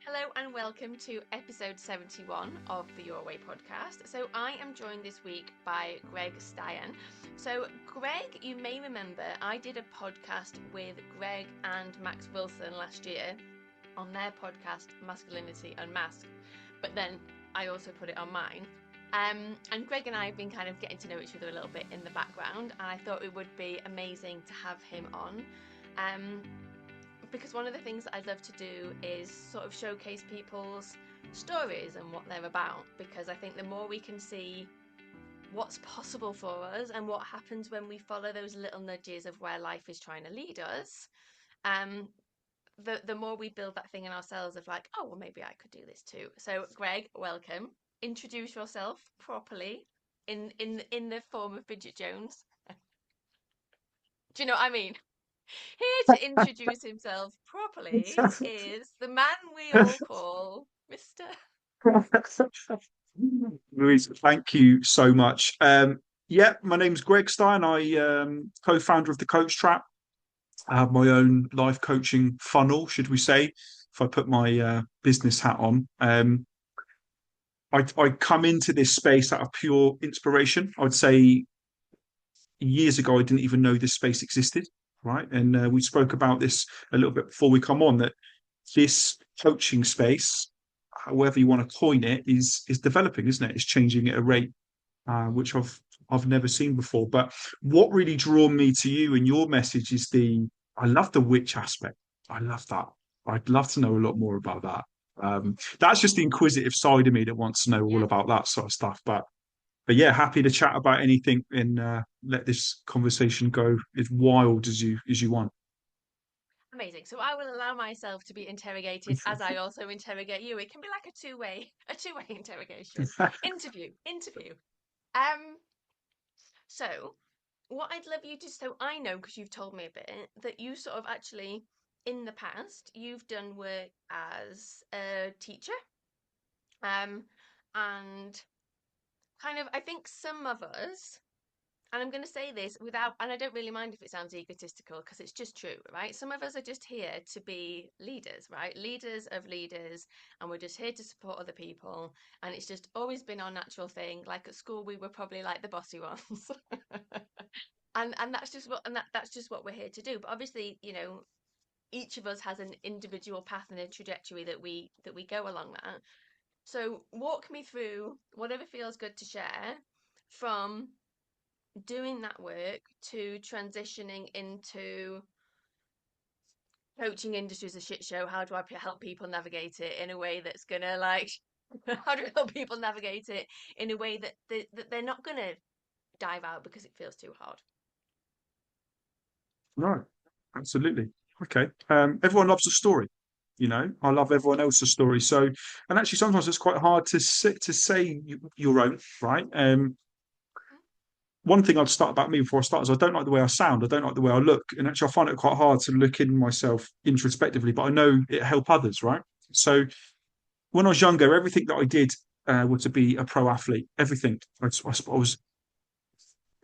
Hello and welcome to episode 71 of the Your Way podcast. So I am joined this week by Greg Styan. So Greg, you may remember I did a podcast with Greg and Max Wilson last year on their podcast Masculinity Unmasked, but then I also put it on mine. And Greg and I have been kind of getting to know each other a little bit in the background, and I thought it would be amazing to have him on. Because one of the things that I'd love to do is sort of showcase people's stories and what they're about, because I think the more we can see what's possible for us and what happens when we follow those little nudges of where life is trying to lead us, the more we build that thing in ourselves of like, oh, well, maybe I could do this too. So Greg, welcome. Introduce yourself properly in the form of Bridget Jones. Do you know what I mean? Here to introduce himself properly is the man we all call Mr. Louise, thank you so much. Yeah, my name's Greg Styan. I co-founder of the Coach Trap. I have my own life coaching funnel, should we say, if I put my business hat on. I come into this space out of pure inspiration. I'd say years ago, I didn't even know this space existed, right? And we spoke about this a little bit before we come on, that this coaching space, however you want to coin it, is developing, isn't it? It's changing at a rate which I've never seen before. But what really drew me to you and your message is I love the witch aspect. I love that. I'd love to know a lot more about that. That's just the inquisitive side of me that wants to know all Yeah, about that sort of stuff. But yeah, happy to chat about anything and let this conversation go as wild as you want. amazing. So I will allow myself to be interrogated as I also interrogate you. It can be like a two-way interrogation. Interview. Um, so what I'd love you to, so I know because you've told me a bit that you sort of actually in the past you've done work as a teacher. Um, and kind of, I think some of us, and I'm going to say this without, and I don't really mind if it sounds egotistical because it's just true, right? Some of us are just here to be leaders, right? Leaders of leaders, and we're just here to support other people. And it's just always been our natural thing. Like at school, we were probably like the bossy ones. And that's just what, that's just what we're here to do. But obviously, each of us has an individual path and a trajectory that we go along that. So walk me through whatever feels good to share from doing that work to transitioning into coaching industry is a shit show. How do I help people navigate it in a way that's gonna like how do I help people navigate it in a way that they're not gonna dive out because it feels too hard? Right, absolutely. Okay. Everyone loves a story. I love everyone else's story. So, and actually, sometimes it's quite hard to say your own, right? One thing I'd start about me before I start is I don't like the way I sound. I don't like the way I look, and actually, I find it quite hard to look in myself introspectively. But I know it help others, right? So, when I was younger, everything that I did was to be a pro athlete. Everything. I suppose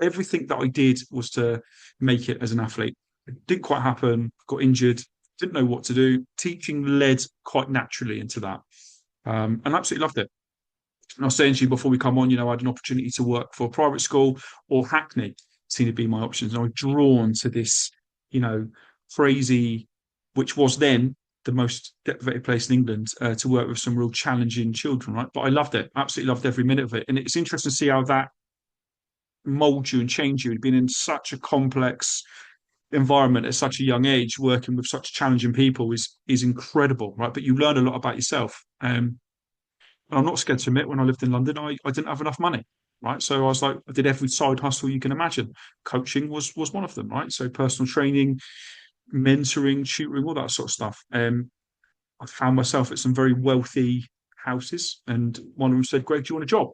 everything that I did was to make it as an athlete. It didn't quite happen, got injured, didn't know what to do. Teaching led quite naturally into that. And absolutely loved it. And I was saying to you before we come on, I had an opportunity to work for a private school or Hackney seemed to be my options. And I was drawn to this, you know, crazy, which was then the most deprivated place in England to work with some real challenging children, right? But I loved it, absolutely loved every minute of it. And it's interesting to see how that mold you and change you. Being in such a complex environment at such a young age, working with such challenging people is incredible, right? But you learn a lot about yourself. And I'm not scared to admit, when I lived in London, I didn't have enough money, right? So I was like, I did every side hustle you can imagine. Coaching was one of them, right? So personal training, mentoring, tutoring, all that sort of stuff. I found myself at some very wealthy houses, and one of them said, "Greg, do you want a job?"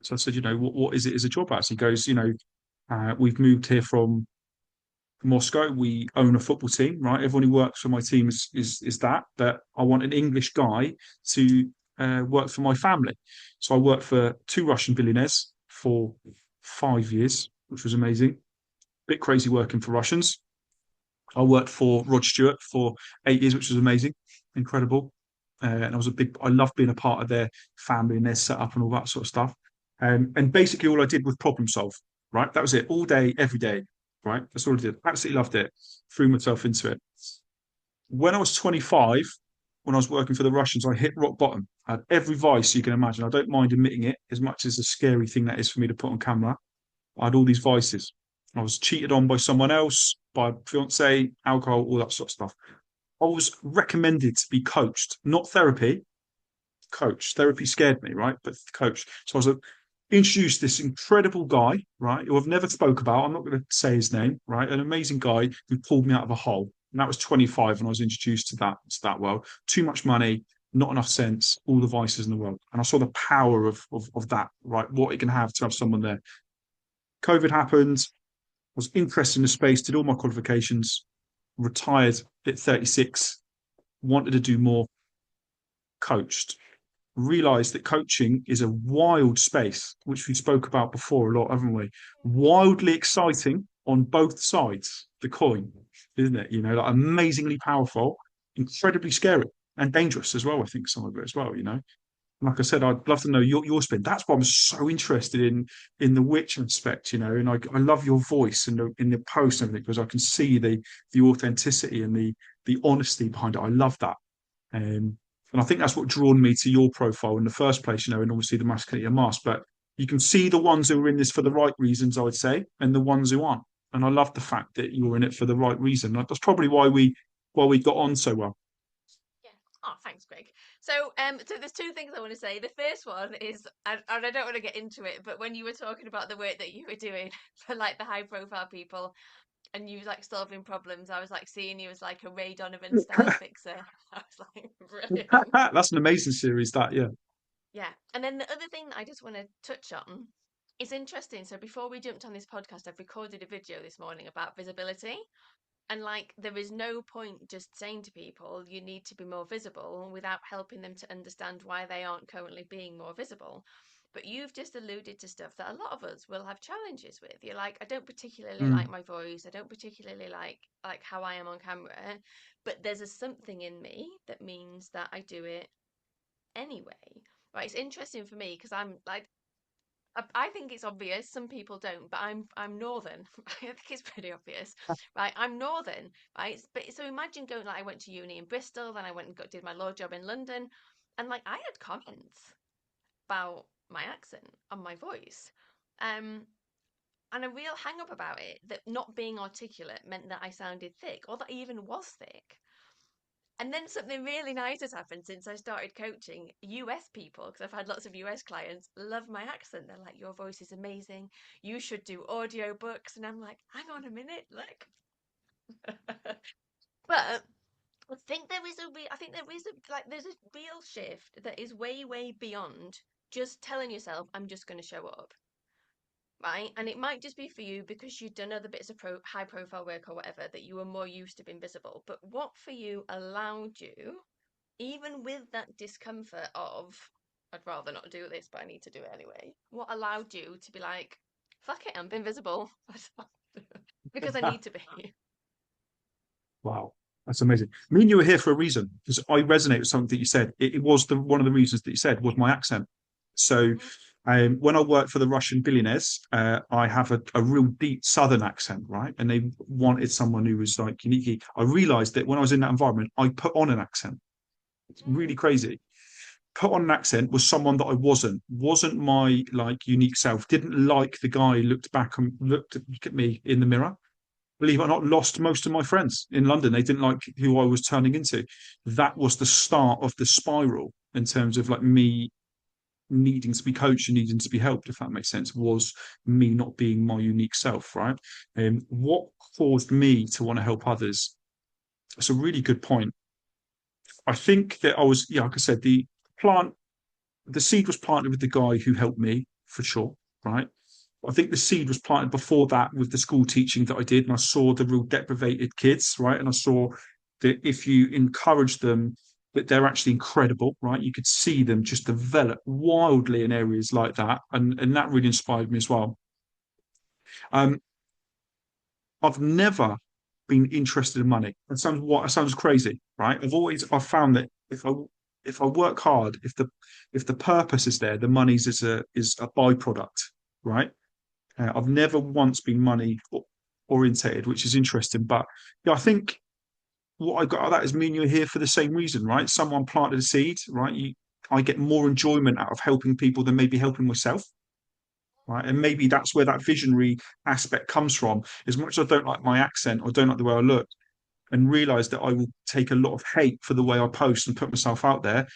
So I said, what is it as a job at? So he goes, we've moved here from Moscow. We own a football team, right? Everyone who works for my team is that. But I want an English guy to work for my family. So I worked for two Russian billionaires for 5 years, which was amazing. Bit crazy working for Russians. I worked for Rod Stewart for 8 years, which was amazing, incredible. and I loved being a part of their family and their setup and all that sort of stuff. And basically, all I did was problem solve. Right, that was it, all day, every day. Right, that's all I did. Absolutely loved it. Threw myself into it. When I was 25, when I was working for the Russians, I hit rock bottom. I had every vice you can imagine. I don't mind admitting it, as much as a scary thing that is for me to put on camera. I had all these vices. I was cheated on by someone else, by a fiance, alcohol, all that sort of stuff. I was recommended to be coached, not therapy, coach. Therapy scared me, right? But coach. So I was introduced this incredible guy, right, who I've never spoke about. I'm not going to say his name, right? An amazing guy who pulled me out of a hole. And that was 25 when I was introduced to that world. Too much money, not enough sense, all the vices in the world. And I saw the power of that, right? What it can have to have someone there. COVID happened. I was interested in the space, did all my qualifications, retired at 36, wanted to do more, coached, realized that coaching is a wild space, which we spoke about before a lot, haven't we? Wildly exciting on both sides, the coin, isn't it? Like amazingly powerful, incredibly scary and dangerous as well. I think some of it as well. Like I said, I'd love to know your spin. That's why I'm so interested in the witch aspect, and I love your voice and in the post and everything because I can see the authenticity and the honesty behind it. I love that. And I think that's what drawn me to your profile in the first place, and obviously the masculinity mask. But you can see the ones who are in this for the right reasons, I would say, and the ones who aren't. And I love the fact that you're in it for the right reason. That's probably why we got on so well. Yeah. Oh, thanks, Greg. So there's two things I want to say. The first one is, and I don't want to get into it, but when you were talking about the work that you were doing for like the high profile people and you was like solving problems, I was like seeing you as like a Ray Donovan style fixer. I was like, brilliant. That's an amazing series. That, yeah. Yeah. And then the other thing that I just want to touch on is interesting. So before we jumped on this podcast, I've recorded a video this morning about visibility. And like, there is no point just saying to people, you need to be more visible without helping them to understand why they aren't currently being more visible. But you've just alluded to stuff that a lot of us will have challenges with. You're like, I don't particularly like Mm. my voice. I don't particularly like how I am on camera, but there's a something in me that means that I do it anyway. Right? It's interesting for me because I'm like I think it's obvious. Some people don't, but I'm northern. I think it's pretty obvious, right? I'm northern, right? But so imagine going like I went to uni in Bristol, then I went and did my law job in London, and like I had comments about my accent and my voice, um, and a real hang up about it that not being articulate meant that I sounded thick, or that I even was thick. And then something really nice has happened since I started coaching US people, because I've had lots of US clients love my accent. They're like, your voice is amazing. You should do audio books. And I'm like, hang on a minute, look. But I think there is there's a real shift that is way, way beyond just telling yourself, I'm just going to show up. Right. And it might just be for you because you've done other bits of high profile work or whatever that you were more used to being visible. But what for you allowed you even with that discomfort of I'd rather not do this, but I need to do it anyway. What allowed you to be like, fuck it, I'm invisible because I need to be. Wow, that's amazing. Me and you were here for a reason because I resonate with something that you said. It was one of the reasons that you said was my accent. So Mhm. when I worked for the Russian billionaires, I have a real deep Southern accent, right? And they wanted someone who was like uniquely. I realized that when I was in that environment, I put on an accent. It's really Mm. crazy. Put on an accent was someone that I wasn't my like unique self. Didn't like the guy who looked back and look at me in the mirror. Believe it or not, lost most of my friends in London. They didn't like who I was turning into. That was the start of the spiral in terms of like me needing to be coached and needing to be helped, if that makes sense, was me not being my unique self, right? And what caused me to want to help others? It's a really good point. I think that I was, yeah, like I said, plant, the seed was planted with the guy who helped me for sure, right? I think the seed was planted before that with the school teaching that I did, and I saw the real deprivated kids, right? And I saw that if you encourage them, that they're actually incredible, right? You could see them just develop wildly in areas like that, and that really inspired me as well. Um, I've never been interested in money. It sounds crazy, right? I've found that if I if I work hard, if the purpose is there, the money's is a byproduct, right? I've never once been money orientated, which is interesting. But yeah, I think what I got out of that is me and you are here for the same reason, right? Someone planted a seed, right? I get more enjoyment out of helping people than maybe helping myself, right? And maybe that's where that visionary aspect comes from. As much as I don't like my accent or don't like the way I look, and realize that I will take a lot of hate for the way I post and put myself out there.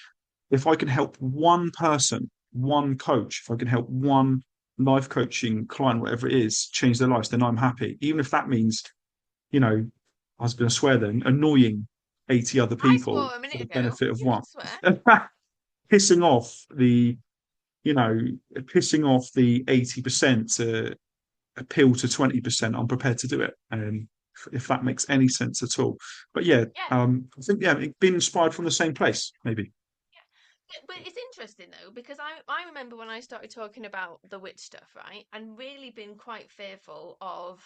If I can help one person, one coach, if I can help one life coaching client, whatever it is, change their lives, then I'm happy. Even if that means, you know, I was going to swear then, annoying 80 other I people swore a for minute the ago. benefit of You one. can swear. Pissing off the, you know, pissing off the 80% to appeal to 20%, I'm prepared to do it. If that makes any sense at all. But yeah, Yeah. I think, yeah, being inspired from the same place, maybe. But it's interesting though because I remember when I started talking about the witch stuff, right, and really been quite fearful of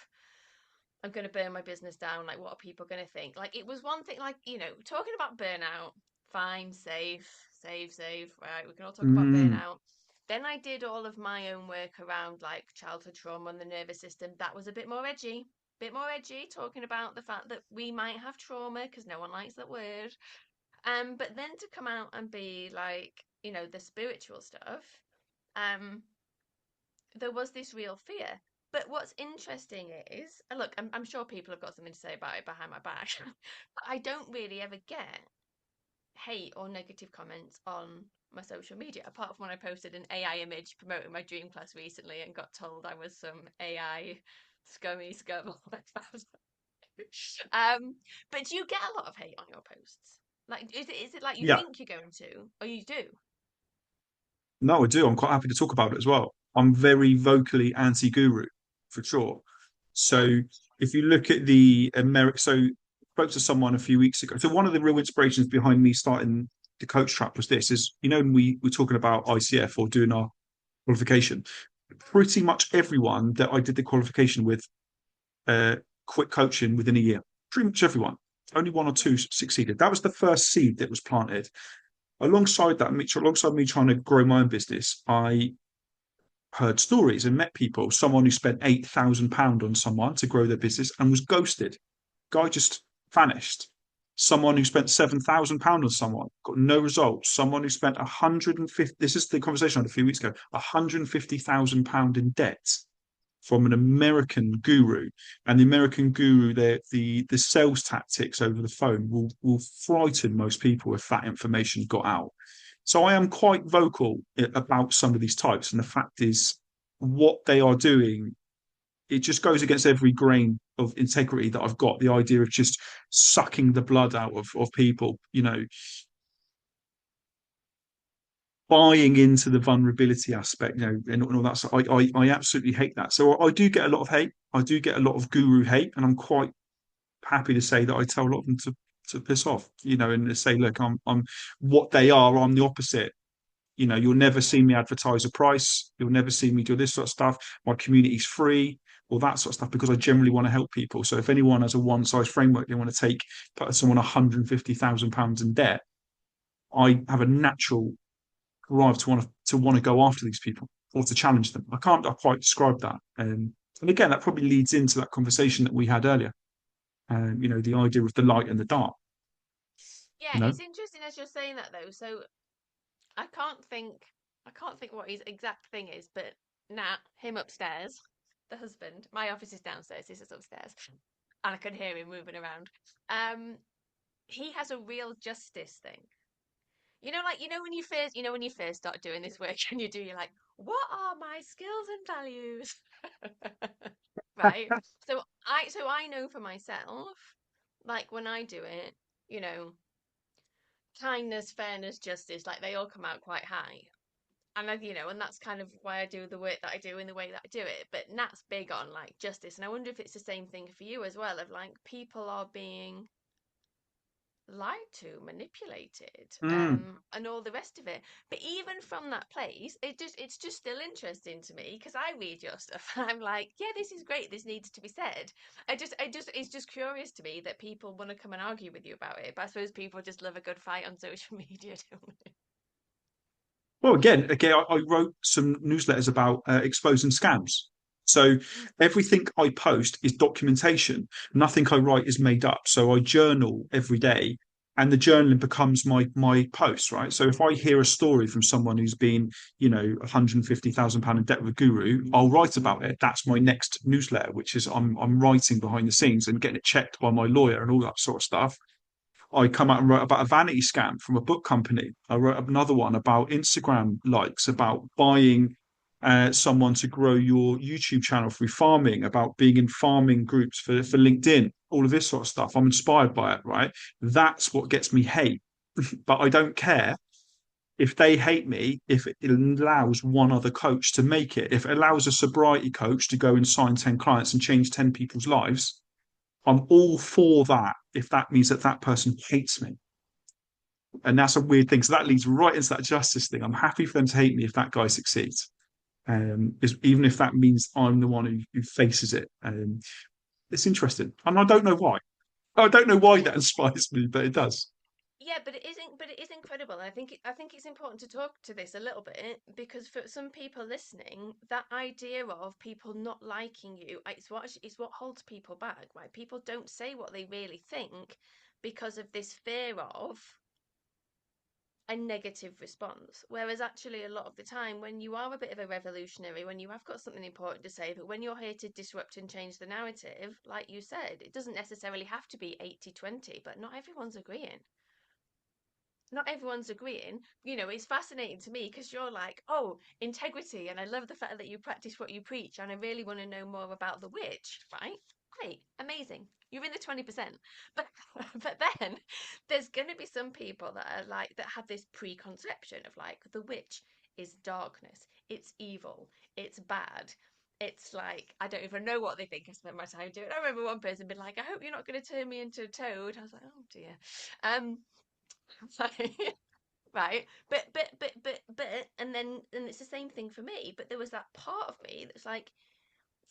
I'm going to burn my business down. Like, what are people going to think? Like, it was one thing, like, talking about burnout, fine, safe, right? We can all talk about Mm, burnout. Then I did all of my own work around like childhood trauma and the nervous system. That was a bit more edgy, talking about the fact that we might have trauma because no one likes that word. But then to come out and be like, the spiritual stuff, um, there was this real fear. But what's interesting is, and look, I'm sure people have got something to say about it behind my back, but I don't really ever get hate or negative comments on my social media, apart from when I posted an AI image promoting my dream class recently and got told I was some AI scummy scum. um, but do you get a lot of hate on your posts? Like, is it like you yeah, think you're going to, or you do? no, I do. I'm quite happy to talk about it as well. I'm very vocally anti-guru for sure. Yeah. So if you look at the America, so I spoke to someone a few weeks ago. So one of the real inspirations behind me starting the coach trap was this: is when we were talking about ICF or doing our qualification, pretty much everyone that I did the qualification with uh, quit coaching within a year. Pretty much everyone. Only one or two succeeded. That was the first seed that was planted. Alongside that, alongside me trying to grow my own business, I heard stories and met people. Someone who spent £8,000 on someone to grow their business and was ghosted. Guy just vanished. Someone who spent £7,000 on someone got no results. Someone who spent 150. This is the conversation I had a few weeks ago. £150,000 in debt from an American guru, and the American guru, the sales tactics over the phone will frighten most people if that information got out. So I am quite vocal about some of these types, and the fact is, what they are doing, it just goes against every grain of integrity that I've got. The idea of just sucking the blood out of people, buying into the vulnerability aspect, and all that. So I absolutely hate that. So I do get a lot of hate. I do get a lot of guru hate, and I'm quite happy to say that I tell a lot of them to piss off, and to say, look, I'm what they are. I'm the opposite. You'll never see me advertise a price. You'll never see me do this sort of stuff. My community's free, all that sort of stuff, because I generally want to help people. So if anyone has a one size framework, they want to put someone £150,000 in debt, I have a natural drive to want to go after these people or to challenge them. I can't quite describe that. And again, that probably leads into that conversation that we had earlier. The idea of the light and the dark. Yeah, You know, it's interesting as you're saying that though. So I can't think I can't think what his exact thing is, but Nat, him upstairs, the husband, my office is downstairs, his is upstairs, and I can hear him moving around. Um, he has a real justice thing. Like when you first start doing this work and you're like, what are my skills and values? Right? So I know for myself, like when I do it, you know, kindness, fairness, justice, like they all come out quite high. And that's kind of why I do the work that I do in the way that I do it. But Nat's big on like justice, and I wonder if it's the same thing for you as well. Of like people are being lied to, manipulated, Mm. and all the rest of it. But even from that place, it's just still interesting to me because I read your stuff and I'm like, yeah, this is great. This needs to be said. It's just curious to me that people want to come and argue with you about it. But I suppose people just love a good fight on social media, don't they? Well, again, I wrote some newsletters about exposing scams. So everything I post is documentation. Nothing I write is made up. So I journal every day, and the journaling becomes my post, right? So if I hear a story from someone who's been, £150,000 in debt with a guru, I'll write about it. That's my next newsletter, which is I'm writing behind the scenes and getting it checked by my lawyer and all that sort of stuff. I come out and wrote about a vanity scam from a book company. I wrote another one about Instagram likes, about buying someone to grow your YouTube channel through farming, about being in farming groups for LinkedIn, all of this sort of stuff. I'm inspired by it, right? That's what gets me hate. But I don't care if they hate me, if it allows one other coach to make it, if it allows a sobriety coach to go and sign 10 clients and change 10 people's lives, I'm all for that if that means that that person hates me. And that's a weird thing. So that leads right into that justice thing. I'm happy for them to hate me if that guy succeeds. Even if that means I'm the one who faces it. It's interesting. And I don't know why. I don't know why that inspires me, but it does. Yeah, but it isn't. But it is incredible. I think it's important to talk to this a little bit because for some people listening, that idea of people not liking you, it's what holds people back. Right? People don't say what they really think because of this fear of a negative response. Whereas actually, a lot of the time, when you are a bit of a revolutionary, when you have got something important to say, but when you're here to disrupt and change the narrative, like you said, it doesn't necessarily have to be 80-20, but not everyone's agreeing. Not everyone's agreeing. You know, it's fascinating to me because you're like, oh, integrity, and I love the fact that you practice what you preach, and I really want to know more about the witch, right? Great, amazing. You're in the 20%. But but then there's gonna be some people that are like that have this preconception of like the witch is darkness, it's evil, it's bad. It's like I don't even know what they think I spent my time doing. I remember one person being like, "I hope you're not going to turn me into a toad." I was like, "Oh dear." Um, right, and it's the same thing for me, but there was that part of me that's like,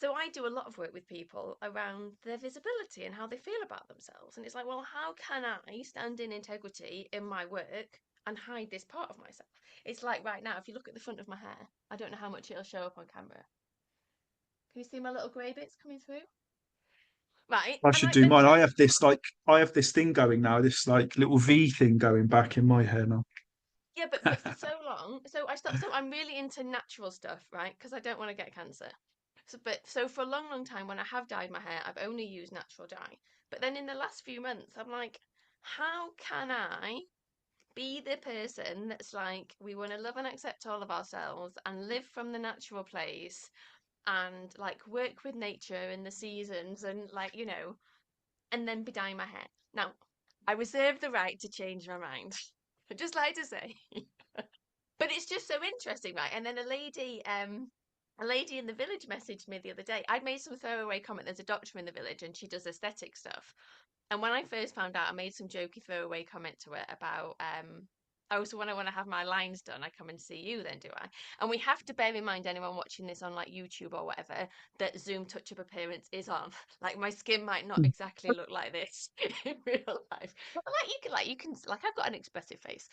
so I do a lot of work with people around their visibility and how they feel about themselves, and it's like, well, how can I stand in integrity in my work and hide this part of myself? It's like right now, if you look at the front of my hair, I don't know how much it'll show up on camera. Can you see my little grey bits coming through? Right, I I'm should like, do but mine. I have this thing going now, this like little V thing going back in my hair now. yeah, but for so long, so I'm really into natural stuff, right? Because I don't want to get cancer. So for a long, long time, when I have dyed my hair, I've only used natural dye. But then in the last few months, I'm like, how can I be the person that's like, we want to love and accept all of ourselves and live from the natural place and like work with nature and the seasons and like, and then be dyeing my hair. Now, I reserve the right to change my mind. I'd just like to say. But it's just so interesting, right? And then a lady in the village messaged me the other day. I'd made some throwaway comment. There's a doctor in the village and she does aesthetic stuff. And when I first found out, I made some jokey throwaway comment to it about, oh, so when I want to have my lines done, I come and see you then, do I? And we have to bear in mind, anyone watching this on like YouTube or whatever, that Zoom touch-up appearance is on. Like my skin might not exactly look like this in real life. But like I've got an expressive face.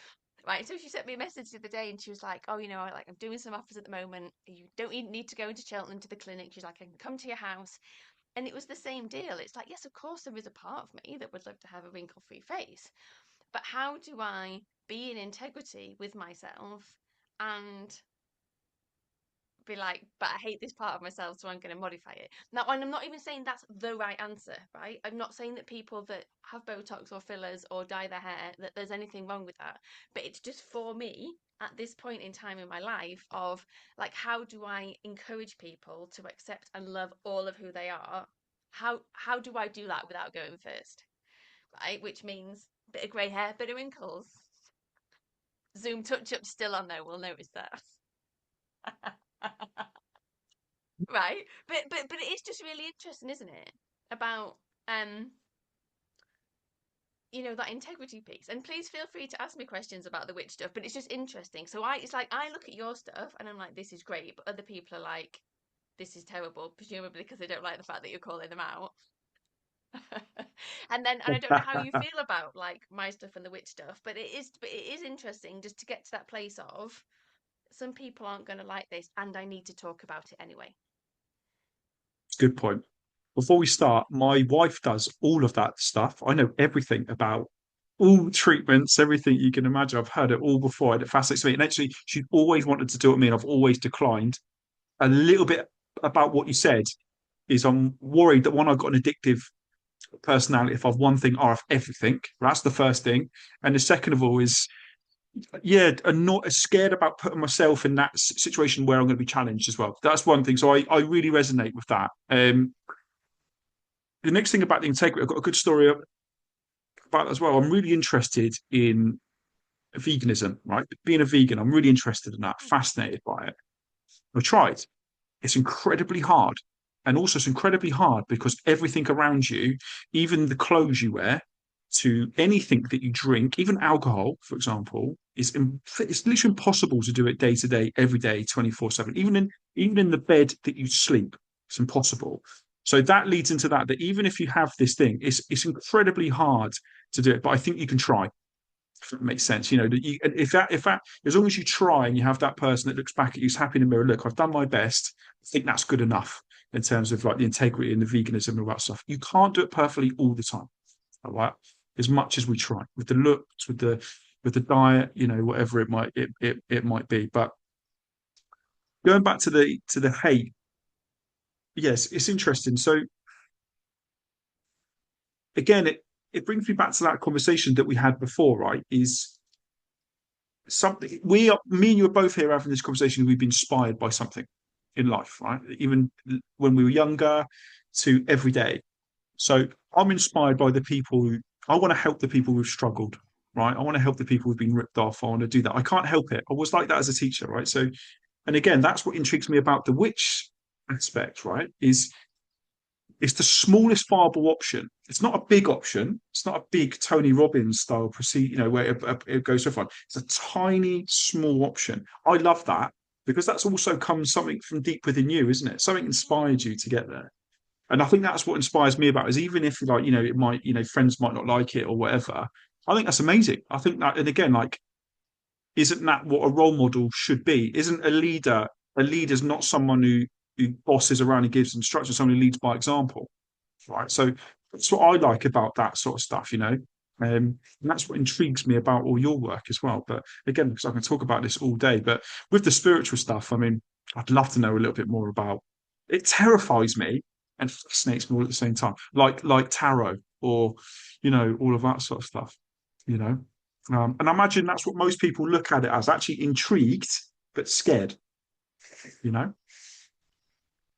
Right, so she sent me a message the other day and she was like, oh, like I'm doing some offers at the moment. You don't even need to go into Cheltenham to the clinic. She's like, I can come to your house. And it was the same deal. It's like, yes, of course, there is a part of me that would love to have a wrinkle free face. But how do I be in integrity with myself and be like, but I hate this part of myself, so I'm going to modify it. Now, and I'm not even saying that's the right answer, right? I'm not saying that people that have Botox or fillers or dye their hair, that there's anything wrong with that. But it's just for me at this point in time in my life of like, how do I encourage people to accept and love all of who they are? How do I do that without going first, right? Which means bit of grey hair, bit of wrinkles. Zoom touch up still on there. We'll notice that. Right, but it is just really interesting, isn't it? About um that integrity piece. And please feel free to ask me questions about the witch stuff, but it's just interesting. So it's like I look at your stuff and I'm like, this is great, but other people are like, this is terrible, presumably because they don't like the fact that you're calling them out. And I don't know how you feel about like my stuff and the witch stuff, but it is interesting just to get to that place of some people aren't going to like this, and I need to talk about it anyway. Good point. Before we start, my wife does all of that stuff. I know everything about all treatments, everything you can imagine. I've heard it all before, and it fascinates me. And actually, she's always wanted to do it with me, and I've always declined. A little bit about what you said is I'm worried that when I've got an addictive personality, if I've one thing or I've everything, that's the first thing. And the second of all is, yeah, I'm not as scared about putting myself in that situation where I'm going to be challenged as well. That's one thing. So I really resonate with that. The next thing about the integrity, I've got a good story about that as well. I'm really interested in veganism, right? Being a vegan, I'm really interested in that, fascinated by it. I tried. It's incredibly hard. And also, it's incredibly hard because everything around you, even the clothes you wear, to anything that you drink, even alcohol, for example, it's literally impossible to do it day to day, every day, 24/7. Even in the bed that you sleep, it's impossible. So that leads into that even if you have this thing, it's incredibly hard to do it. But I think you can try, if it makes sense. That you, if that, as long as you try and you have that person that looks back at you, who's happy in the mirror, look, I've done my best. I think that's good enough in terms of like the integrity and the veganism and all that stuff. You can't do it perfectly all the time, all right? As much as we try with the looks, with the diet, whatever it might be. But going back to the hate, yes, it's interesting. So again, it brings me back to that conversation that we had before, right? Is something me and you are both here having this conversation. We've been inspired by something in life, right? Even when we were younger to every day. So I'm inspired by the people who I want to help the people who've struggled, right? I want to help the people who've been ripped off. I want to do that. I can't help it. I was like that as a teacher, right? So, and again, that's what intrigues me about the witch aspect, right? Is it's the smallest viable option. It's not a big option. It's not a big Tony Robbins style proceed, where it goes so far. It's a tiny, small option. I love that because that's also comes something from deep within you, isn't it? Something inspired you to get there. And I think that's what inspires me about it, is even if like, it might, friends might not like it or whatever. I think that's amazing. I think that, and again, like, isn't that what a role model should be? Isn't a leader's not someone who bosses around and gives instructions, someone who leads by example, right? So that's what I like about that sort of stuff. And that's what intrigues me about all your work as well. But again, because I can talk about this all day, but with the spiritual stuff, I mean, I'd love to know a little bit more about it. Terrifies me and fascinates me all at the same time, like tarot or all of that sort of stuff. You know, and I imagine that's what most people look at it as, actually intrigued but scared. You know.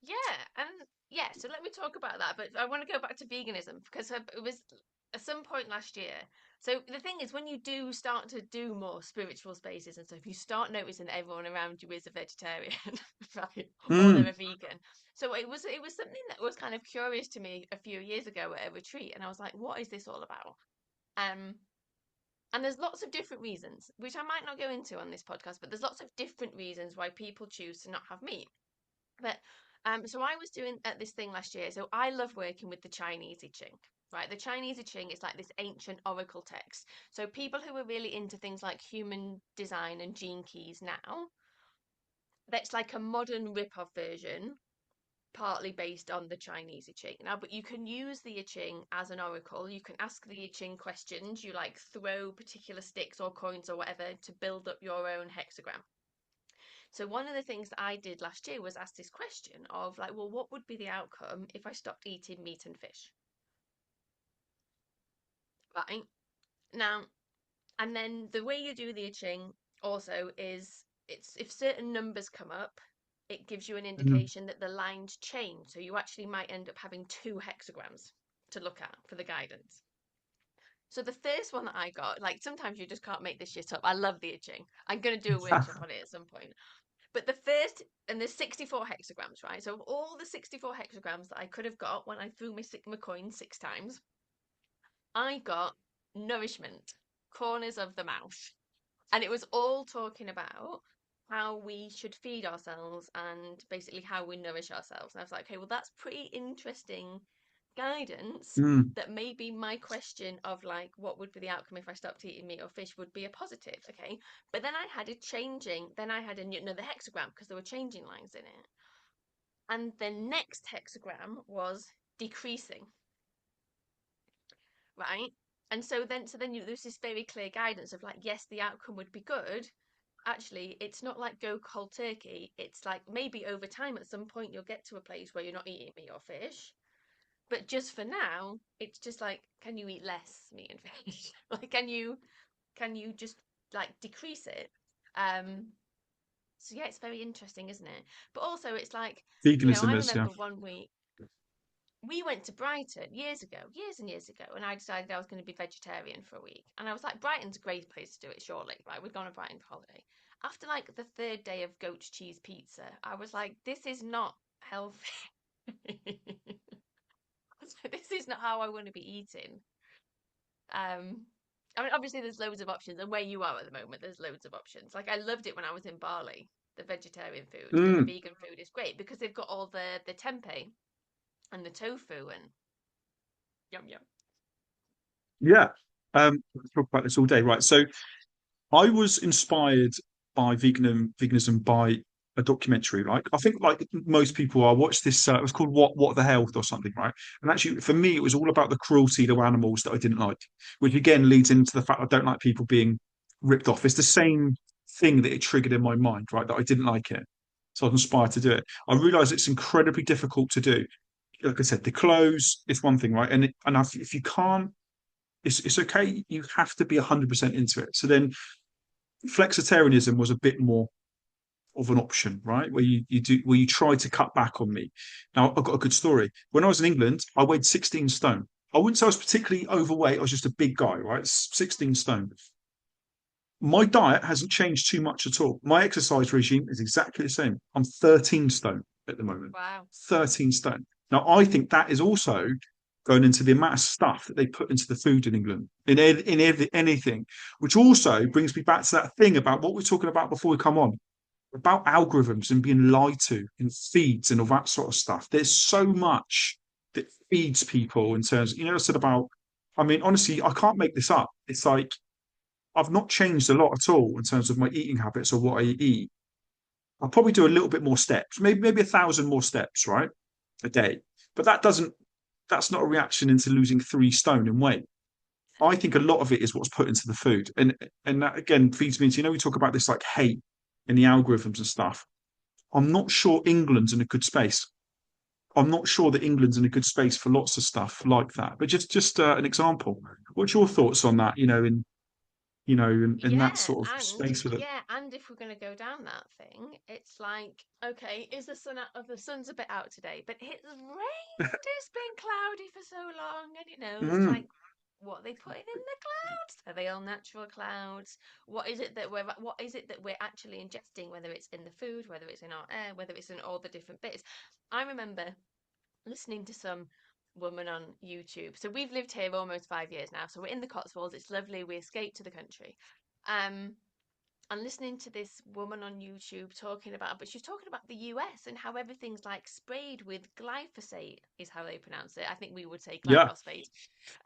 Yeah, and yeah, so let me talk about that. But I want to go back to veganism because it was at some point last year. So the thing is, when you do start to do more spiritual spaces and stuff, you start noticing that everyone around you is a vegetarian, right? Or they're Mm. a vegan. So it was something that was kind of curious to me a few years ago at a retreat, and I was like, what is this all about? Um, and there's lots of different reasons, which I might not go into on this podcast, but there's lots of different reasons why people choose to not have meat. But so I was doing at this thing last year. So I love working with the Chinese I Ching. Right, the Chinese I Ching is like this ancient oracle text. So people who are really into things like human design and gene keys now, that's like a modern rip-off version, partly based on the Chinese I Ching. Now, but you can use the I Ching as an oracle. You can ask the I Ching questions. You like throw particular sticks or coins or whatever to build up your own hexagram. So one of the things that I did last year was ask this question of like, well, what would be the outcome if I stopped eating meat and fish? Right. Now, and then the way you do the I Ching also is it's if certain numbers come up, it gives you an Mm. indication that the lines change. So you actually might end up having two hexagrams to look at for the guidance. So the first one that I got, like sometimes you just can't make this shit up. I love the I Ching. I'm gonna do a workshop on it at some point. But the first, and there's 64 hexagrams, right? So of all the 64 hexagrams that I could have got when I threw my coin 6 times, I got nourishment, corners of the mouth. And it was all talking about how we should feed ourselves and basically how we nourish ourselves. And I was like, okay, well, that's pretty interesting guidance Mm. that maybe my question of like what would be the outcome if I stopped eating meat or fish would be a positive. Okay. But then I had it changing. Then I had the hexagram because there were changing lines in it. And the next hexagram was decreasing, right? And so then there's this very clear guidance of like, yes, the outcome would be good. Actually, it's not like go cold turkey. It's like maybe over time at some point you'll get to a place where you're not eating meat or fish. But just for now, it's just like, can you eat less meat and fish? Like, can you just like decrease it? Um, so yeah, it's very interesting, isn't it? But also, it's like, I Veganism is, yeah. remember one week we went to Brighton years ago, years and years ago, and I decided I was going to be vegetarian for a week. And I was like, Brighton's a great place to do it, surely. Right, we've gone to Brighton for holiday. After like the third day of goat cheese pizza, I was like, this is not healthy. This is not how I want to be eating. Um, I mean, obviously, there's loads of options, and where you are at the moment, there's loads of options. Like, I loved it when I was in Bali, the vegetarian food, but the Mm. vegan food is great because they've got all the tempeh and the tofu and yum yum. Yeah. We could talk about this all day, right? So I was inspired by veganism by a documentary. Like I think, like most people, I watched this. It was called What the Health or something, right? And actually, for me, it was all about the cruelty to animals that I didn't like, which again leads into the fact I don't like people being ripped off. It's the same thing that it triggered in my mind, right? That I didn't like it, so I was inspired to do it. I realize it's incredibly difficult to do. Like I said, the clothes is one thing, right? And if you can't, it's okay. You have to be 100% into it. So then flexitarianism was a bit more of an option, right? Where you try to cut back on meat. Now I've got a good story. When I was in England, I weighed 16 stone. I wouldn't say I was particularly overweight. I was just a big guy, right? 16 stone. My diet hasn't changed too much at all. My exercise regime is exactly the same. I'm 13 stone at the moment. Wow. 13 stone. Now I think that is also going into the amount of stuff that they put into the food in England, anything, which also brings me back to that thing about what we are talking about before we come on about algorithms and being lied to in feeds and all that sort of stuff. There's so much that feeds people in terms, I said about, I mean, honestly, I can't make this up. It's like I've not changed a lot at all in terms of my eating habits or what I eat. I'll probably do a little bit more steps, maybe 1,000 more steps, right, a day. But that's not a reaction into losing 3 stone in weight. I think a lot of it is what's put into the food, and that again feeds me into we talk about this like hate in the algorithms and stuff. I'm not sure England's in a good space. I'm not sure that England's in a good space for lots of stuff like that. But just an example. What's your thoughts on that? In that Yeah, sort of and space with it. yeah, and if we're going to go down that thing, it's like, okay, is the sun out? The sun's a bit out today, but it's rained. It's been cloudy for so long, and it's Mm, like, what are they putting in the clouds? Are they all natural clouds? What is it that we're actually ingesting? Whether it's in the food, whether it's in our air, whether it's in all the different bits. I remember listening to some woman on YouTube. So we've lived here almost 5 years now. So we're in the Cotswolds. It's lovely. We escaped to the country. Um, and listening to this woman on YouTube talking about, but she's talking about the US and how everything's like sprayed with glyphosate, is how they pronounce it. I think we would say yeah. glyphosate,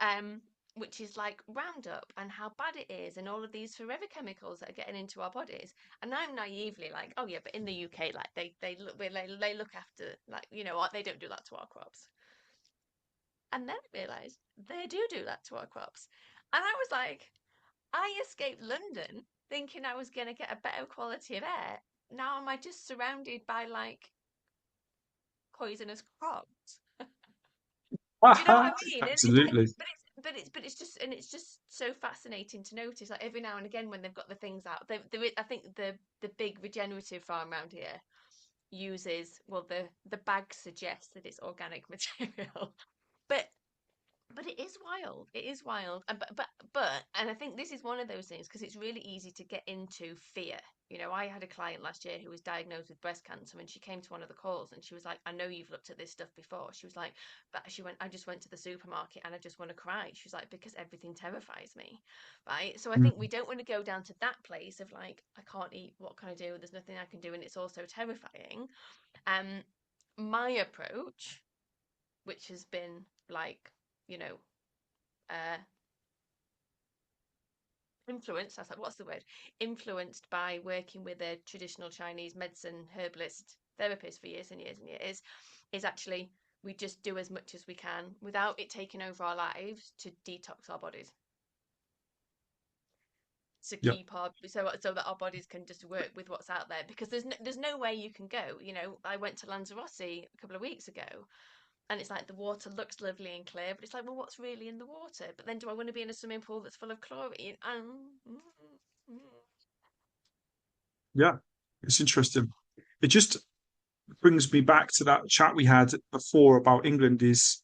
um, which is like Roundup, and how bad it is, and all of these forever chemicals that are getting into our bodies. And I'm naively like, oh yeah, but in the UK, like they look after, like, they don't do that to our crops. And then I realised they do that to our crops. And I was like, I escaped London thinking I was going to get a better quality of air. Now am I just surrounded by like poisonous crops? Do you know what I mean? And it's like, Absolutely. but it's just so fascinating to notice. Like every now and again, when they've got the things out, I think the big regenerative farm around here uses, well, the bag suggests that it's organic material, but But it is wild. It is wild. But, and I think this is one of those things because it's really easy to get into fear. You know, I had a client last year who was diagnosed with breast cancer, and she came to one of the calls and she was like, I know you've looked at this stuff before. She was like, but she went, I just went to the supermarket and I just want to cry. She was like, because everything terrifies me. Right. So I Mm. think we don't want to go down to that place of like, I can't eat. What can I do? There's nothing I can do. And it's also terrifying. Um, my approach, which has been like, you know, uh, influenced, I was like, what's the word? Influenced by working with a traditional Chinese medicine herbalist therapist for years and years and years, is actually we just do as much as we can without it taking over our lives to detox our bodies. To Yeah, keep our so that our bodies can just work with what's out there because there's no way you can go. You know, I went to Lanzarote a couple of weeks ago and it's like the water looks lovely and clear, but it's like, well, what's really in the water? But then do I want to be in a swimming pool that's full of chlorine? yeah, it's interesting. It just brings me back to that chat we had before about England is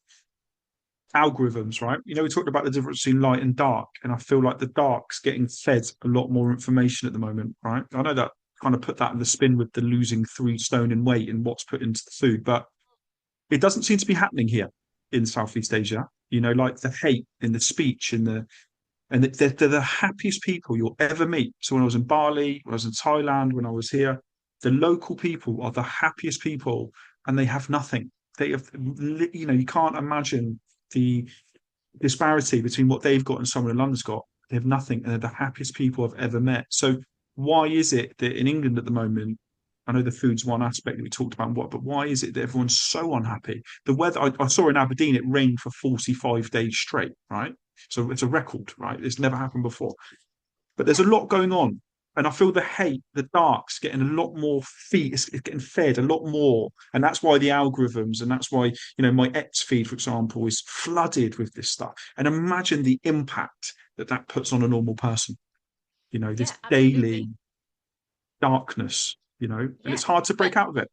algorithms, right? You know, we talked about the difference between light and dark, and I feel like the dark's getting fed a lot more information at the moment, right? I know that kind of put that in the spin with the losing 3 stone in weight and what's put into the food, but it doesn't seem to be happening here in Southeast Asia. You know, like the hate in the speech and they're the happiest people you'll ever meet. So when I was in Bali, when I was in Thailand, when I was here, the local people are the happiest people, and they have nothing. They have, you know, you can't imagine the disparity between what they've got and someone in London's got. They have nothing, and they're the happiest people I've ever met. So why is it that in England at the moment, I know the food's one aspect that we talked about, but why is it that everyone's so unhappy? The weather, I saw in Aberdeen, it rained for 45 days straight, right? So it's a record, right? It's never happened before. But there's a Yeah, lot going on. And I feel the hate, the dark's getting a lot more feed, it's getting fed a lot more. And that's why the algorithms, and that's why, you know, my X feed, for example, is flooded with this stuff. And imagine the impact that that puts on a normal person, you know, yeah, this daily absolutely. darkness, you know, and Yeah, it's hard to but break out of it.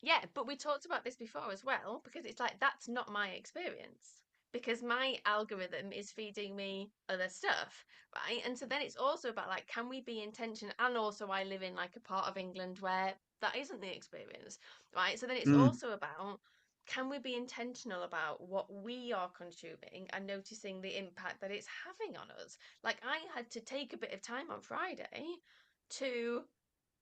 yeah, but we talked about this before as well because it's like that's not my experience because my algorithm is feeding me other stuff, right? And so then it's also about like, can we be intentional? And also, I live in like a part of England where that isn't the experience, right? So then it's Mm, also about can we be intentional about what we are consuming and noticing the impact that it's having on us? Like, I had to take a bit of time on Friday to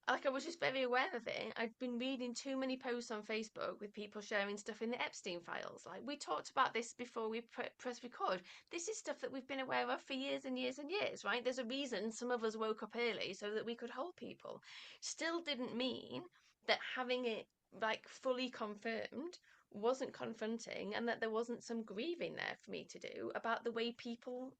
like I was just very aware of it. I've been reading too many posts on Facebook with people sharing stuff in the Epstein files. Like we talked about this before we press record. This is stuff that we've been aware of for years and years and years, right? There's a reason some of us woke up early so that we could hold people. Still didn't mean that having it like fully confirmed wasn't confronting and that there wasn't some grieving there for me to do about the way people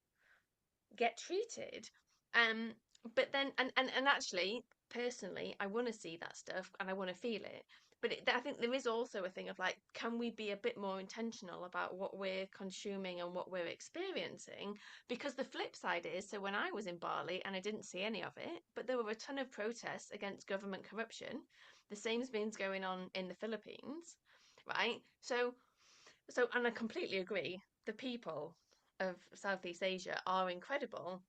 get treated. Um, but then, and actually, personally, I want to see that stuff and I want to feel it. But I think there is also a thing of like, can we be a bit more intentional about what we're consuming and what we're experiencing? Because the flip side is, so when I was in Bali and I didn't see any of it, but there were a ton of protests against government corruption. The same's been going on in the Philippines, right? And I completely agree. The people of Southeast Asia are incredible,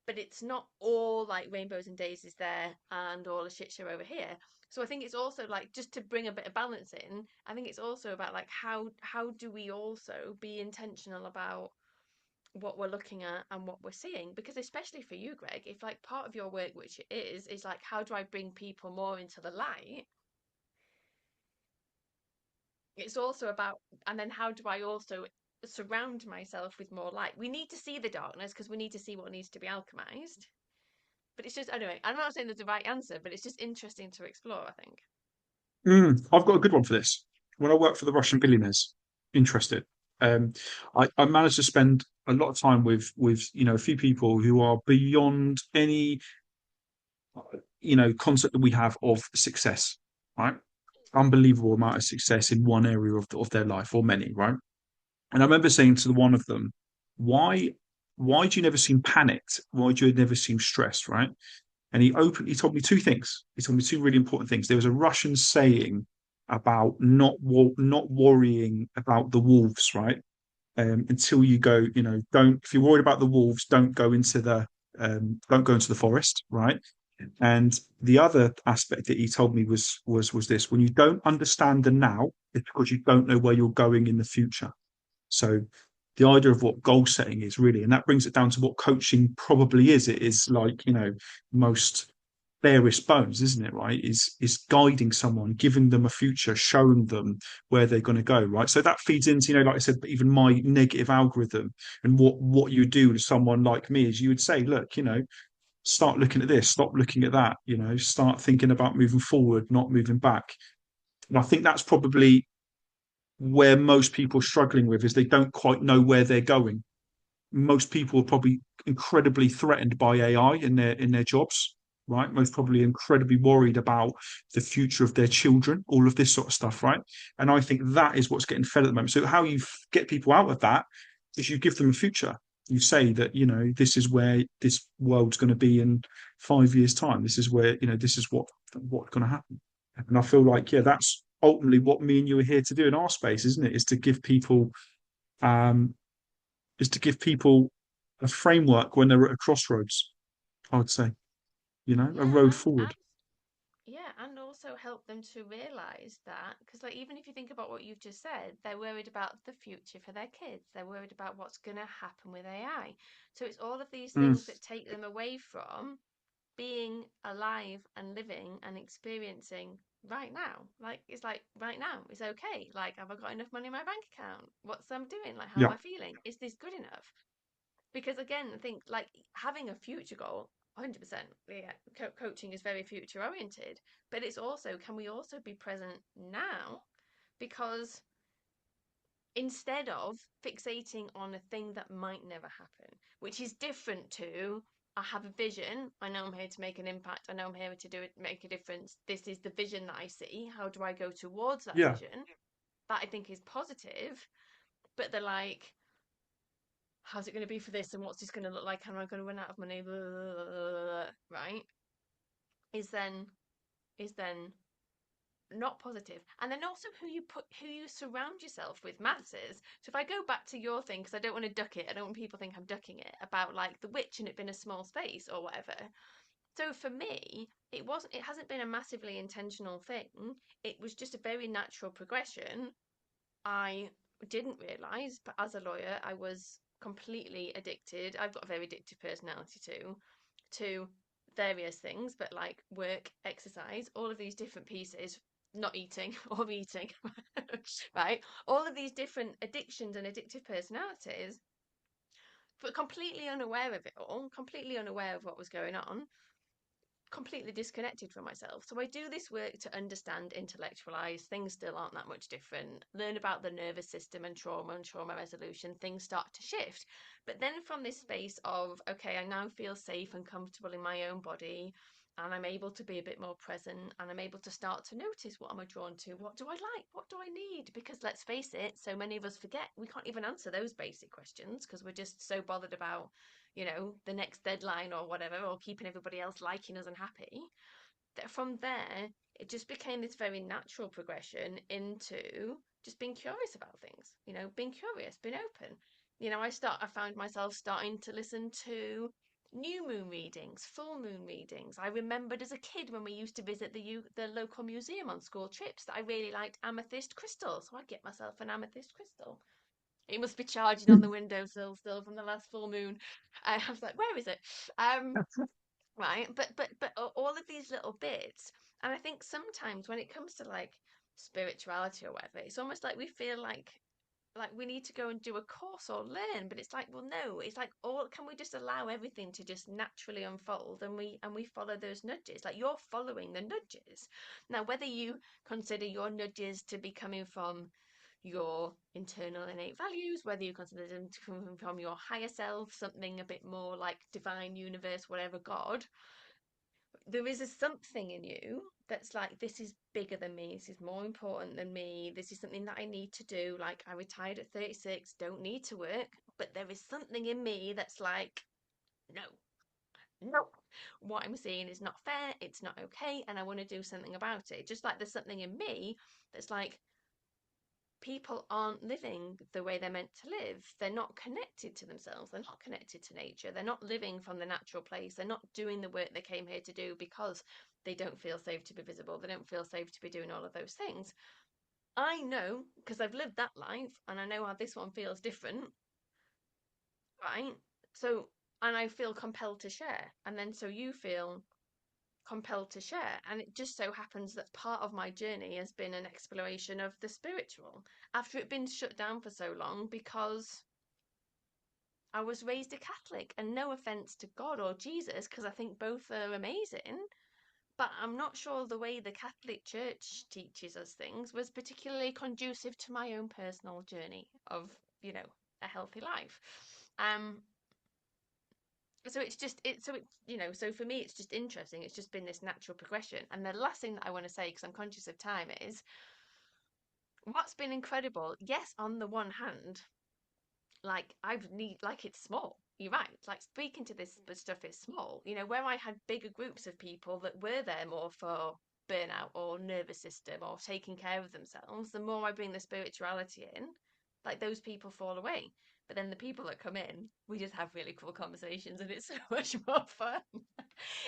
but it's not all like rainbows and daisies there and all a shit show over here. So I think it's also like just to bring a bit of balance in. I think it's also about like how do we also be intentional about what we're looking at and what we're seeing? Because especially for you, Greg, if like part of your work, which it is like how do I bring people more into the light? It's also about, and then how do I also surround myself with more light? We need to see the darkness because we need to see what needs to be alchemized. But it's just, anyway, I'm not saying there's a right answer, but it's just interesting to explore, I think. I've got a good one for this. When I worked for the Russian billionaires, interested. Um, I managed to spend a lot of time with you know a few people who are beyond any you know concept that we have of success, right? Unbelievable amount of success in one area of their life or many, right? And I remember saying to the one of them, why why do you never seem panicked? Why do you never seem stressed, right? And he told me two things. He told me two really important things. There was a Russian saying about not worrying about the wolves, right? until you go, don't, if you're worried about the wolves, don't go into the forest, right? And the other aspect that he told me was this: when you don't understand the now, it's because you don't know where you're going in the future. So the idea of what goal setting is really, and that brings it down to what coaching probably is. It is like, most barest bones, isn't it? Right? Is guiding someone, giving them a future, showing them where they're going to go. Right. So that feeds into, like I said, even my negative algorithm, and what you do to someone like me is you would say, look, start looking at this, stop looking at that, start thinking about moving forward, not moving back. And I think that's probably where most people are struggling with, is they don't quite know where they're going. Most people are probably incredibly threatened by AI in their jobs, right? Most probably incredibly worried about the future of their children, all of this sort of stuff, right? And I think that is what's getting fed at the moment. So how you get people out of that is you give them a future. You say that, this is where this world's going to be in 5 years' time. This is where, this is what's going to happen. And I feel like, yeah, that's ultimately what me and you are here to do in our space, isn't it? Um, is to give people a framework when they're at a crossroads. I would say, a Yeah, road and forward. yeah, and also help them to realize that, because like even if you think about what you've just said, they're worried about the future for their kids. They're worried about what's going to happen with AI. So it's all of these Mm, things that take them away from being alive and living and experiencing right now. Like it's like right now is okay. Like have I got enough money in my bank account? What's I'm doing? Like how am yeah, I feeling? Is this good enough? Because again, I think like having a future goal, 100%. Yeah, coaching is very future oriented, but it's also can we also be present now? Because instead of fixating on a thing that might never happen, which is different to I have a vision. I know I'm here to make an impact. I know I'm here to do it, make a difference. This is the vision that I see. How do I go towards that yeah, vision? That I think is positive. But they're like, how's it going to be for this? And what's this going to look like? Am I going to run out of money? Blah, blah, blah, blah, right? Is then is then not positive. And then also who you surround yourself with matters. So if I go back to your thing, because I don't want to duck it, I don't want people to think I'm ducking it, about like the witch and it being a small space or whatever. So for me, it hasn't been a massively intentional thing. It was just a very natural progression. I didn't realize, but as a lawyer, I was completely addicted. I've got a very addictive personality too, to various things, but like work, exercise, all of these different pieces, not eating or eating, right? All of these different addictions and addictive personalities, but completely unaware of it all, completely unaware of what was going on, completely disconnected from myself. So I do this work to understand, intellectualize. Things still aren't that much different. Learn about the nervous system and trauma resolution. Things start to shift. But then from this space of, okay, I now feel safe and comfortable in my own body. And I'm able to be a bit more present and I'm able to start to notice what am I drawn to? What do I like? What do I need? Because let's face it, so many of us forget we can't even answer those basic questions because we're just so bothered about the next deadline or whatever, or keeping everybody else liking us and happy, that from there, it just became this very natural progression into just being curious about things, being curious, being open. I found myself starting to listen to new moon readings, full moon readings. I remembered as a kid when we used to visit the local museum on school trips that I really liked amethyst crystals. So I'd get myself an amethyst crystal. It must be charging on the windowsill still from the last full moon. I was like, where is it? Um, right, but all of these little bits, and I think sometimes when it comes to like spirituality or whatever, it's almost like we feel like we need to go and do a course or learn, but it's like, well, no, it's like, all can we just allow everything to just naturally unfold, and we follow those nudges, like you're following the nudges. Now, whether you consider your nudges to be coming from your internal innate values, whether you consider them to come from your higher self, something a bit more like divine, universe, whatever, God, there is a something in you that's like, this is bigger than me, this is more important than me, this is something that I need to do. Like, I retired at 36, don't need to work, but there is something in me that's like, no, no, what I'm seeing is not fair, it's not okay, and I want to do something about it. Just like there's something in me that's like, people aren't living the way they're meant to live. They're not connected to themselves. They're not connected to nature. They're not living from the natural place. They're not doing the work they came here to do because they don't feel safe to be visible. They don't feel safe to be doing all of those things. I know because I've lived that life and I know how this one feels different, right? So, and I feel compelled to share. And then so you feel compelled to share. And it just so happens that part of my journey has been an exploration of the spiritual after it been shut down for so long because I was raised a Catholic. And no offense to God or Jesus, because I think both are amazing, but I'm not sure the way the Catholic Church teaches us things was particularly conducive to my own personal journey of, a healthy life. Um, so it's just so for me it's just interesting. It's just been this natural progression. And the last thing that I want to say, because I'm conscious of time, is what's been incredible. Yes, on the one hand, like it's small. You're right. Like speaking to this stuff is small. Where I had bigger groups of people that were there more for burnout or nervous system or taking care of themselves, the more I bring the spirituality in, like those people fall away. But then the people that come in, we just have really cool conversations and it's so much more fun.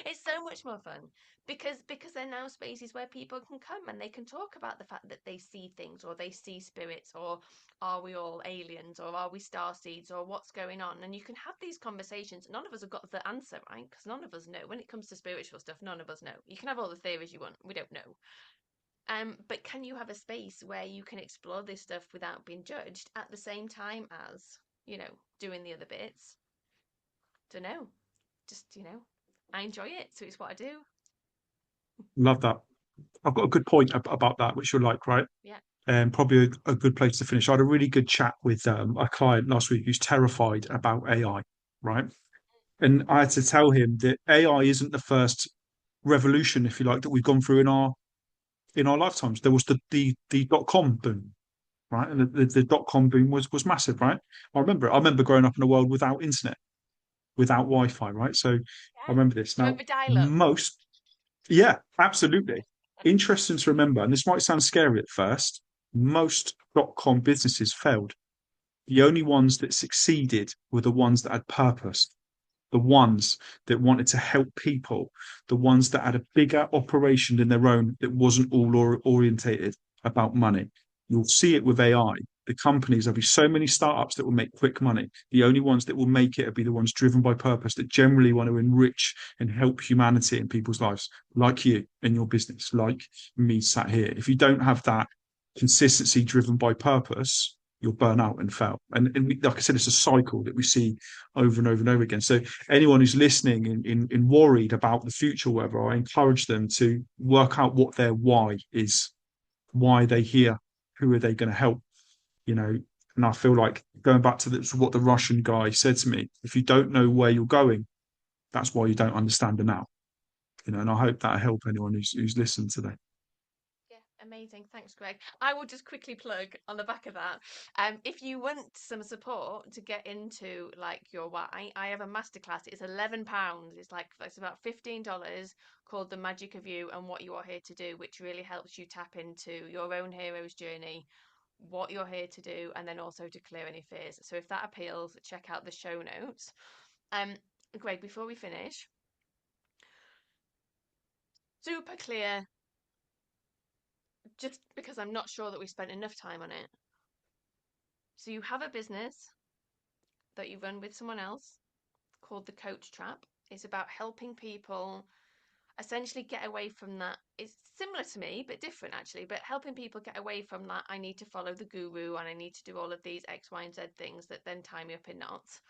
It's so much more fun because they're now spaces where people can come and they can talk about the fact that they see things or they see spirits or are we all aliens or are we star seeds or what's going on, and you can have these conversations. None of us have got the answer, right? Because none of us know. When it comes to spiritual stuff, none of us know. You can have all the theories you want, we don't know. But can you have a space where you can explore this stuff without being judged at the same time as doing the other bits? Don't know. Just I enjoy it, so it's what I do. Love that. I've got a good point about that, which you'll like, right? Yeah. And probably a good place to finish. I had a really good chat with a client last week who's terrified about AI, right? And I had to tell him that AI isn't the first revolution, if you like, that we've gone through in our lifetimes. There was the dot-com boom, right? And the dot-com boom was massive, right? I remember growing up in a world without internet, without Wi-Fi, right? So I Yeah. remember this. Do you Now, remember dial up? most, yeah, absolutely. Interesting to remember, and this might sound scary at first, most dot-com businesses failed. The only ones that succeeded were the ones that had purpose, the ones that wanted to help people, the ones that had a bigger operation than their own that wasn't all orientated about money. You'll see it with AI. The companies, there'll be so many startups that will make quick money. The only ones that will make it will be the ones driven by purpose that generally want to enrich and help humanity in people's lives, like you in your business, like me sat here. If you don't have that consistency driven by purpose, you'll burn out and fail. And like I said, it's a cycle that we see over and over and over again. So anyone who's listening and worried about the future, whatever, I encourage them to work out what their why is, why they here, who are they going to help, you know. And I feel like going back to what the Russian guy said to me, if you don't know where you're going, that's why you don't understand the now. And I hope that help anyone who's listened today. Yeah, amazing. Thanks, Greg. I will just quickly plug on the back of that. If you want some support to get into like your why, I have a masterclass. It's £11. It's about $15 called The Magic of You and What You Are Here to Do, which really helps you tap into your own hero's journey, what you're here to do, and then also to clear any fears. So if that appeals, check out the show notes. Um, Greg, before we finish, super clear, just because I'm not sure that we spent enough time on it. So you have a business that you run with someone else called the Coach Trap. It's about helping people essentially get away from that. It's similar to me, but different actually, but helping people get away from that. I need to follow the guru and I need to do all of these X, Y, and Z things that then tie me up in knots.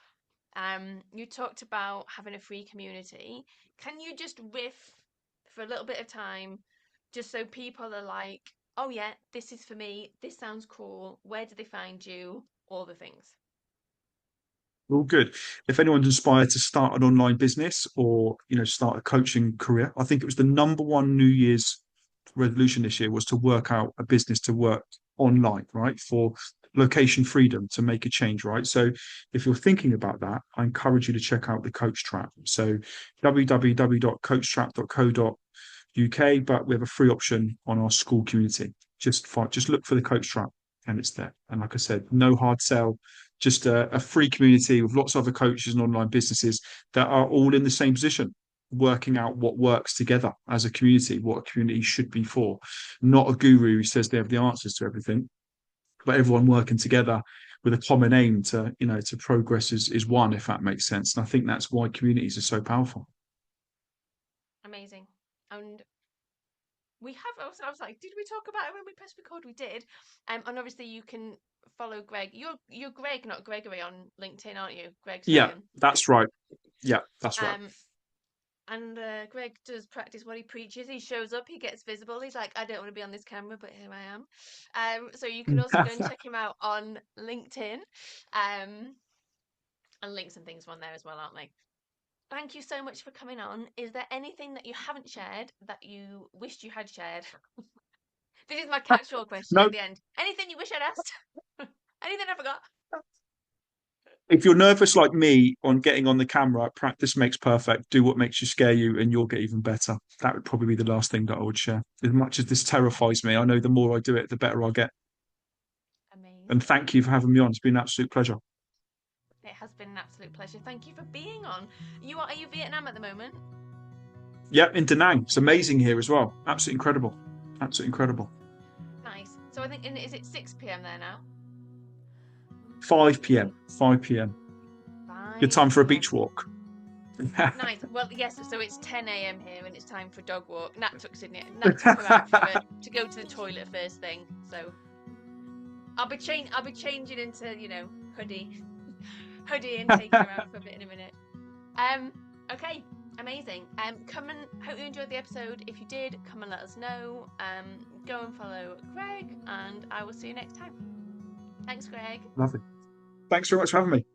You talked about having a free community. Can you just riff for a little bit of time, just so people are like, oh yeah, this is for me. This sounds cool. Where do they find you? All the things. All good. If anyone's inspired to start an online business or start a coaching career, I think it was the number one New Year's resolution this year was to work out a business to work online, right? For location freedom to make a change, right? So if you're thinking about that, I encourage you to check out the Coach Trap. So www.coachtrap.co.uk, but we have a free option on our school community. Just look for the Coach Trap and it's there. And like I said, no hard sell, just a free community with lots of other coaches and online businesses that are all in the same position, working out what works together as a community, what a community should be for. Not a guru who says they have the answers to everything, but everyone working together with a common aim to, to progress is one, if that makes sense. And I think that's why communities are so powerful. Amazing. And we have also, I was like, did we talk about it when we pressed record? We did. And obviously you can follow Greg. You're Greg, not Gregory, on LinkedIn, aren't you? Greg Yeah, Styan. that's right. Yeah, that's right. Um, and Greg does practice what he preaches. He shows up, he gets visible. He's like, I don't want to be on this camera, but here I am. So you can also go and check him out on LinkedIn. Um, and links and things are on there as well, aren't they? Thank you so much for coming on. Is there anything that you haven't shared that you wished you had shared? This is my catch-all question No, at the end. Anything you wish I'd asked? Anything I forgot? if you're nervous like me on getting on the camera, practice makes perfect. Do what makes you scare you, and you'll get even better. That would probably be the last thing that I would share. As much as this terrifies me, I know the more I do it, the better I'll get. And Amazing. thank you for having me on. It's been an absolute pleasure. It has been an absolute pleasure. Thank you for being on. Are you Vietnam at the moment? Yeah, in Da Nang. It's amazing here as well. Absolutely incredible. Absolutely incredible. Nice. So I think, is it 6 p.m. there now? 5 p.m. 5 p.m. Good time for a 5 p.m. beach walk. Nice. Well, yes. So it's 10 a.m. here, and it's time for dog walk. Nat took her out to go to the toilet first thing. So I'll be changing into hoodie, hoodie, and taking her out for a bit in a minute. Um. Okay. Amazing. Come and hope you enjoyed the episode. If you did, come and let us know. Go and follow Greg, and I will see you next time. Thanks, Greg. Lovely. Thanks very much for having me.